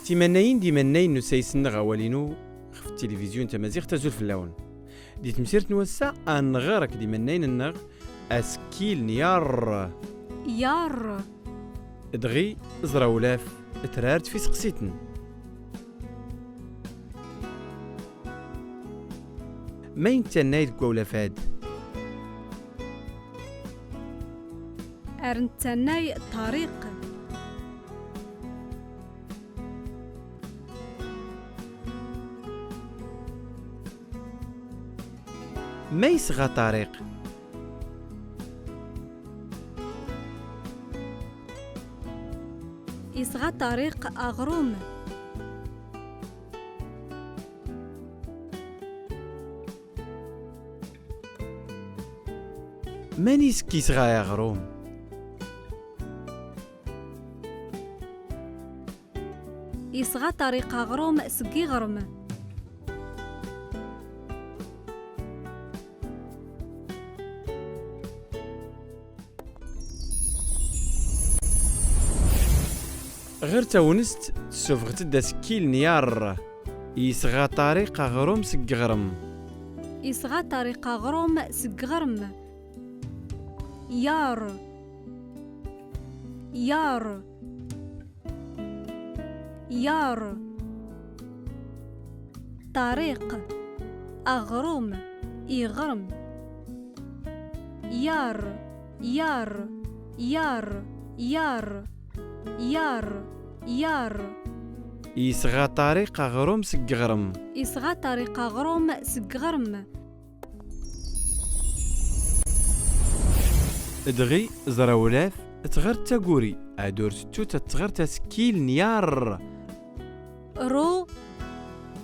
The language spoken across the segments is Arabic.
تيماناين ديماناين نسايسن غوالينو في التلفزيون تمازيغ تزول في اللون دي تمسيرت نوسا ان غيرك ديماناين النغ اسكيل نيار يار دغي زراولاف ترارت في سقسيتن ما ينتنايد كولافاد ارنتناي طريق ما يسغى طريق يصغى طريق أغروم مانيس كيسغى يا غروم يصغى طريق أغروم سقي غرم غير تاونست سوفغت داسكيل نيار يسغى طريق غروم سقغرم يصغى طريق أغروم سقي غرم يار يار يار طريق أغروم يغرم يار يار يار يار يار يار يسغى طريق غروم سقغرم يصغى طريق أغروم سقي غرم دغي زراولاف تغير تاقوري ادور ستو تتغير تسكيل نيار رو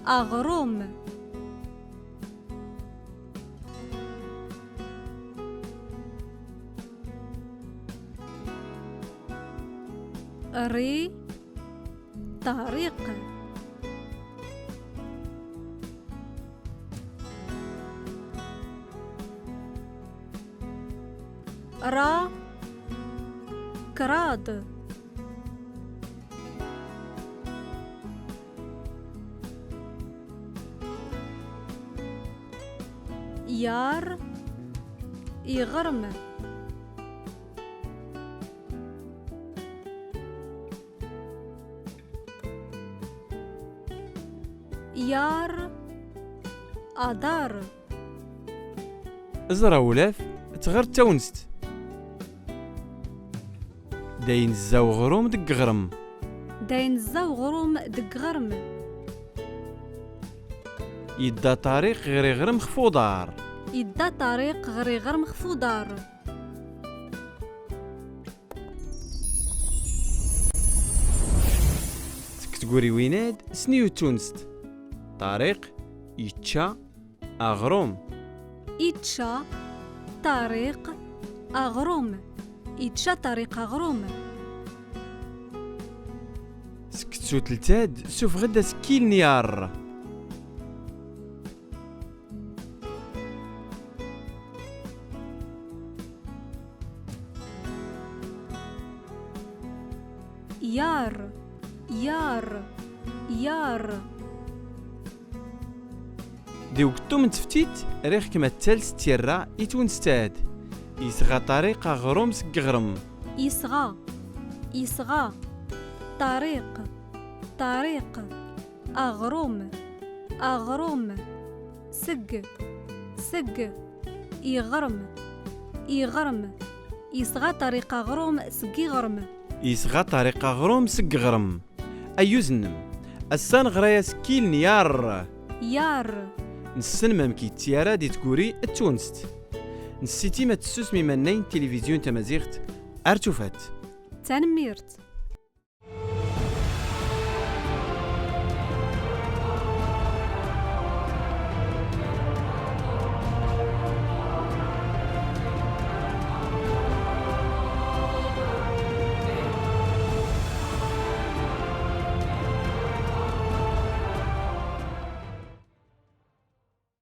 أغروم ري طريق را كراد يار يغرم يار أدار زراولاف تغير تاونست داين الزاو غروم دق غرم داين الزاو غروم دق غرم يدا طريق غير غرم خفودار يدا طريق غري غرم خفودار تكتقوري ويناد سنيو تونست طريق يتشا أغروم إتشا طريق أغروم إتشا طريق أغروم سكتسو تلتاد سوف غدا سكيل نيار يار يار يار دي وقتو من تفتيت ريخ كما التالس تيرا يتونستاد يسغى طريق غروم سقغرم يصغى يصغى طريق طريق أغروم أغروم سق سق يغرم يغرم يصغى طريق أغروم سقي غرم يسغى طريق غروم سقغرم أيوزنم السان غرايا سكيل نيار يار نسن ممكي تيارا دي تقوري التونست نسيتي ما تسوس ممنين تلفزيون تمازيغت ارتوفات تنميرت